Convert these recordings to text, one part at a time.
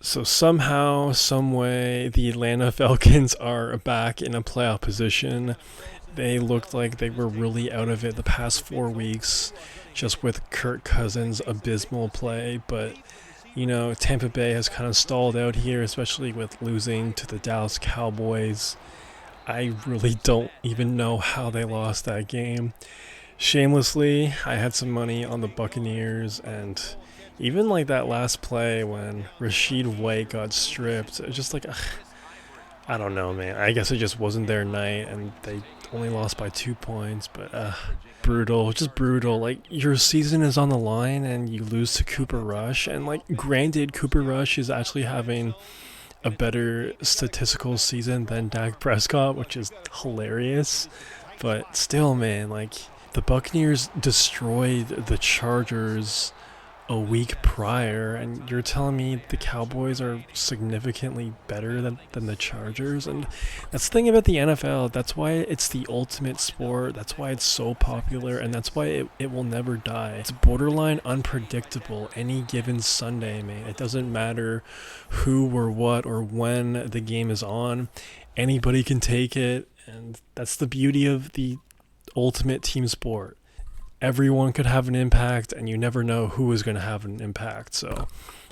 So somehow, some way, the Atlanta Falcons are back in a playoff position. They looked like they were really out of it the past 4 weeks, just with Kirk Cousins' abysmal play. But Tampa Bay has kind of stalled out here, especially with losing to the Dallas Cowboys. I really don't even know how they lost that game. Shamelessly, I had some money on the Buccaneers, and even like that last play when Rashid White got stripped, it's just like, ugh, I don't know, man. I guess it just wasn't their night, and they only lost by 2 points, but brutal, just brutal. Like, your season is on the line, and you lose to Cooper Rush, and like, granted, Cooper Rush is actually having a better statistical season than Dak Prescott, which is hilarious. But still, man, like the Buccaneers destroyed the Chargers a week prior, and you're telling me the Cowboys are significantly better than the Chargers? And that's the thing about the NFL. That's why it's the ultimate sport. That's why it's so popular, and that's why it will never die. It's borderline unpredictable any given Sunday, man. It doesn't matter who or what or when the game is on. Anybody can take it, and that's the beauty of the ultimate team sport. Everyone could have an impact, and you never know who is going to have an impact. So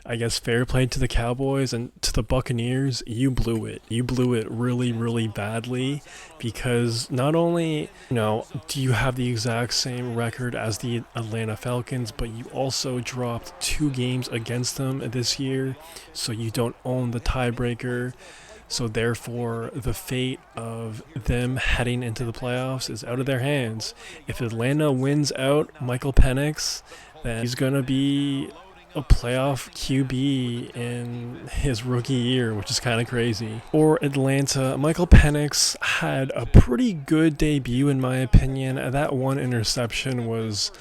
I guess fair play to the Cowboys, and to the Buccaneers. You blew it. You blew it really, really badly, because not only do you have the exact same record as the Atlanta Falcons, but you also dropped 2 games against them this year, so you don't own the tiebreaker. So therefore, the fate of them heading into the playoffs is out of their hands. If Atlanta wins out Michael Penix, then he's going to be a playoff QB in his rookie year, which is kind of crazy. Or Atlanta, Michael Penix had a pretty good debut in my opinion. That one interception was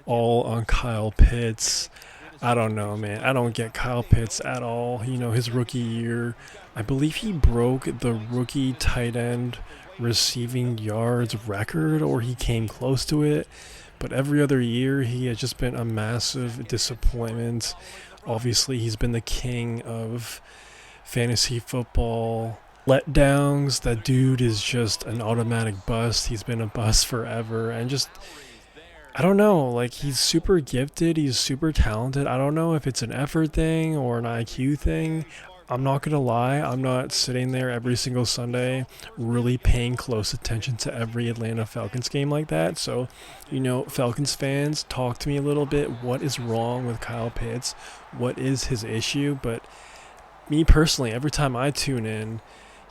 all on Kyle Pitts. I don't know, man. I don't get Kyle Pitts at all. His rookie year, I believe he broke the rookie tight end receiving yards record, or he came close to it. But every other year, he has just been a massive disappointment. Obviously, he's been the king of fantasy football letdowns. That dude is just an automatic bust. He's been a bust forever. And just, I don't know, like, he's super gifted, he's super talented. I don't know if it's an effort thing or an IQ thing. I'm not going to lie, I'm not sitting there every single Sunday really paying close attention to every Atlanta Falcons game like that. So, Falcons fans, talk to me a little bit. What is wrong with Kyle Pitts? What is his issue? But me personally, every time I tune in,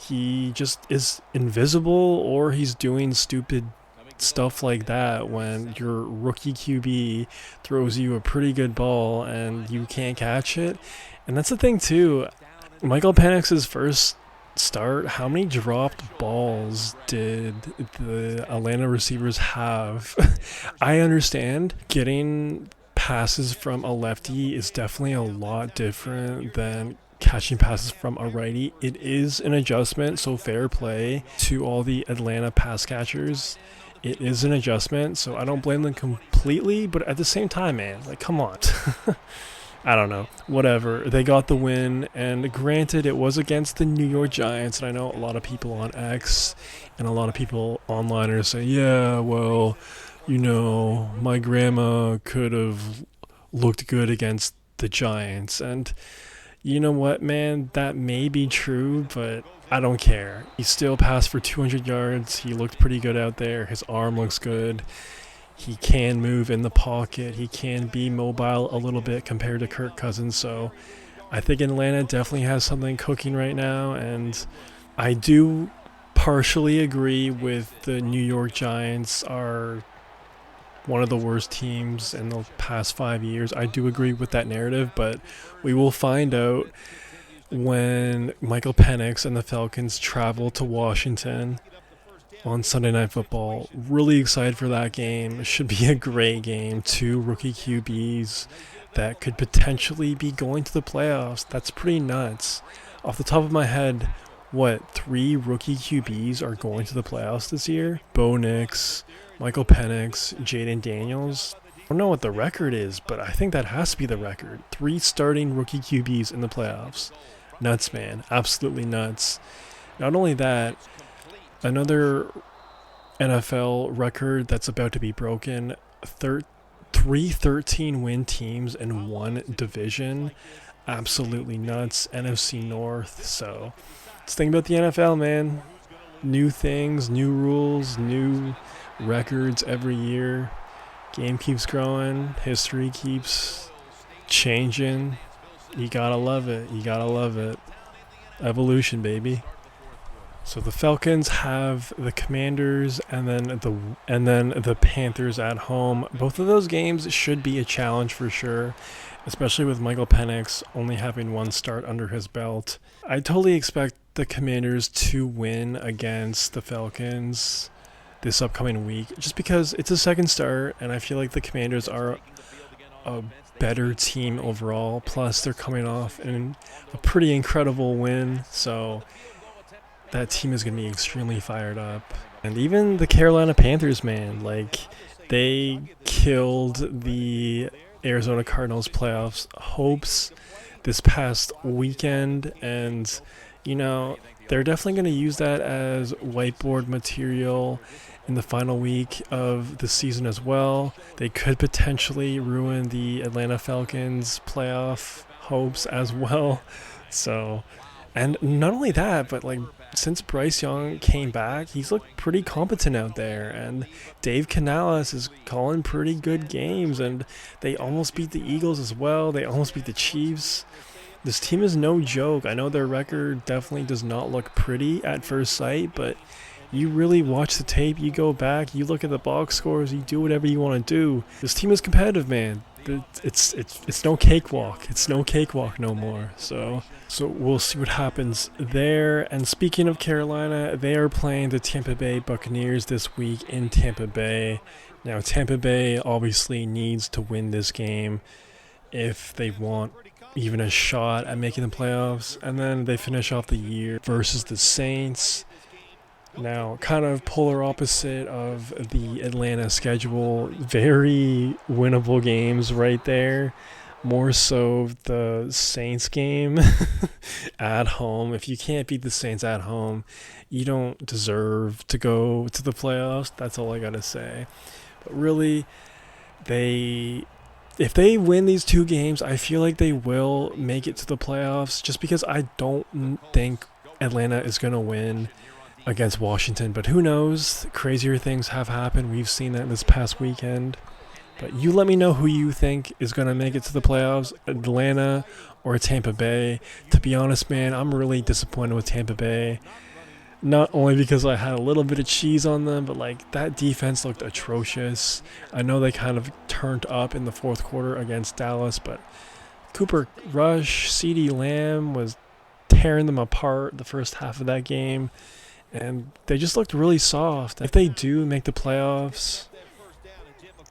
he just is invisible, or he's doing stupid stuff like that when your rookie QB throws you a pretty good ball and you can't catch it. And that's the thing too. Michael Penix's first start, how many dropped balls did the Atlanta receivers have? I understand getting passes from a lefty is definitely a lot different than catching passes from a righty. It is an adjustment, so fair play to all the Atlanta pass catchers. It is an adjustment, so I don't blame them completely, but at the same time, man, like, come on. I don't know. Whatever. They got the win, and granted, it was against the New York Giants, and I know a lot of people on X and a lot of people online are saying, yeah, well, my grandma could have looked good against the Giants. And you know what, man? That may be true, but I don't care. He still passed for 200 yards. He looked pretty good out there. His arm looks good. He can move in the pocket. He can be mobile a little bit compared to Kirk Cousins. So I think Atlanta definitely has something cooking right now. And I do partially agree with the New York Giants are one of the worst teams in the past 5 years. I do agree with that narrative, but we will find out when Michael Penix and the Falcons travel to Washington on Sunday Night Football. Really excited for that game. It should be a great game. 2 rookie QBs that could potentially be going to the playoffs. That's pretty nuts. Off the top of my head, 3 rookie QBs are going to the playoffs this year? Bo Nix, Michael Penix, Jaden Daniels. don't know what the record is, but I think that has to be the record. 3 starting rookie QBs in the playoffs. Nuts, man. Absolutely nuts. Not only that, another NFL record that's about to be broken. 3 13-win teams in one division. Absolutely nuts. NFC North. So, let's think about the NFL, man. New things, new rules, new records every year. Game keeps growing. History keeps changing. You gotta love it. You gotta love it. Evolution, baby. So the Falcons have the Commanders and then the Panthers at home. Both of those games should be a challenge for sure, especially with Michael Penix only having 1 start under his belt. I totally expect the Commanders to win against the Falcons this upcoming week, just because it's a second start, and I feel like the Commanders are a better team overall. Plus, they're coming off a pretty incredible win, so that team is going to be extremely fired up. And even the Carolina Panthers, man, like, they killed the Arizona Cardinals playoffs hopes this past weekend, and they're definitely going to use that as whiteboard material in the final week of the season as well. They could potentially ruin the Atlanta Falcons playoff hopes as well. So, and not only that, but like, since Bryce Young came back, he's looked pretty competent out there, and Dave Canales is calling pretty good games, and they almost beat the Eagles as well. They almost beat the Chiefs. This team is no joke. I know their record definitely does not look pretty at first sight, but you really watch the tape, you go back, you look at the box scores, you do whatever you want to do. This team is competitive, man. It's no cakewalk. It's no cakewalk no more. So we'll see what happens there. And speaking of Carolina, they are playing the Tampa Bay Buccaneers this week in Tampa Bay. Now, Tampa Bay obviously needs to win this game if they want even a shot at making the playoffs. And then they finish off the year versus the Saints. Now, kind of polar opposite of the Atlanta schedule. Very winnable games right there. More so the Saints game at home. If you can't beat the Saints at home, you don't deserve to go to the playoffs. That's all I gotta say. But really, if they win these 2 games, I feel like they will make it to the playoffs, just because I don't think Atlanta is going to win against Washington. But who knows? Crazier things have happened. We've seen that this past weekend. But you let me know who you think is going to make it to the playoffs, Atlanta or Tampa Bay. To be honest, man, I'm really disappointed with Tampa Bay. Not only because I had a little bit of cheese on them, but like, that defense looked atrocious. I know they kind of turned up in the 4th quarter against Dallas, but Cooper Rush, CeeDee Lamb was tearing them apart the first half of that game, and they just looked really soft. If they do make the playoffs,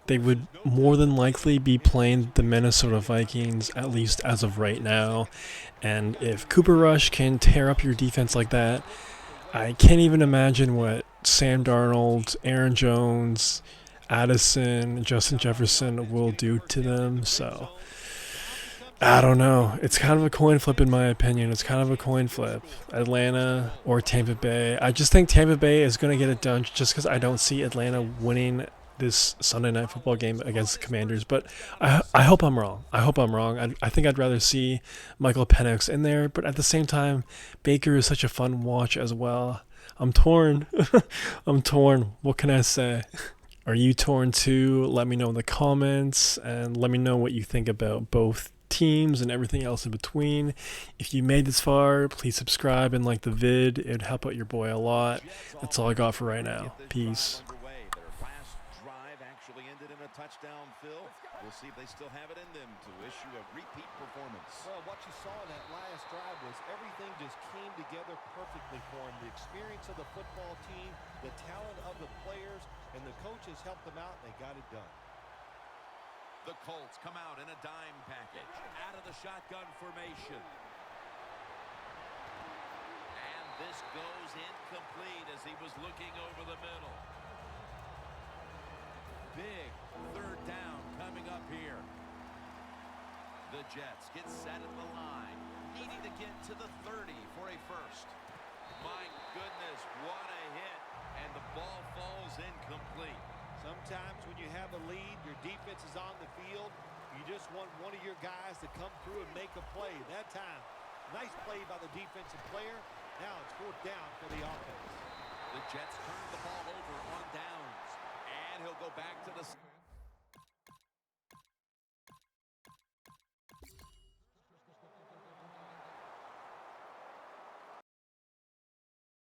they would more than likely be playing the Minnesota Vikings, at least as of right now. And if Cooper Rush can tear up your defense like that, I can't even imagine what Sam Darnold, Aaron Jones, Addison, Justin Jefferson will do to them. So, I don't know. It's kind of a coin flip in my opinion. It's kind of a coin flip. Atlanta or Tampa Bay. I just think Tampa Bay is going to get it done just because I don't see Atlanta winning this Sunday Night Football game against the Commanders. But I hope I'm wrong. I think I'd rather see Michael Penix in there. But at the same time, Baker is such a fun watch as well. I'm torn. I'm torn. What can I say? Are you torn too? Let me know in the comments, and let me know what you think about both teams and everything else in between. If you made this far, please subscribe and like the vid. It'd help out your boy a lot. That's all I got for right now. Peace. Touchdown, Phil. We'll see if they still have it in them to issue a repeat performance. Well, what you saw in that last drive was everything just came together perfectly for him. The experience of the football team, the talent of the players, and the coaches helped them out, and they got it done. The Colts come out in a dime package, out of the shotgun formation. And this goes incomplete as he was looking over the middle. Big 3rd down coming. coming up here. The Jets get set at the line, needing to get to the 30 for a first. My goodness, what a hit, and the ball falls incomplete. Sometimes when you have a lead, your defense is on the field. You just want one of your guys to come through and make a play. That time, nice play by the defensive player. Now it's 4th down for the offense. The Jets turn the ball over on downs, and he'll go back to the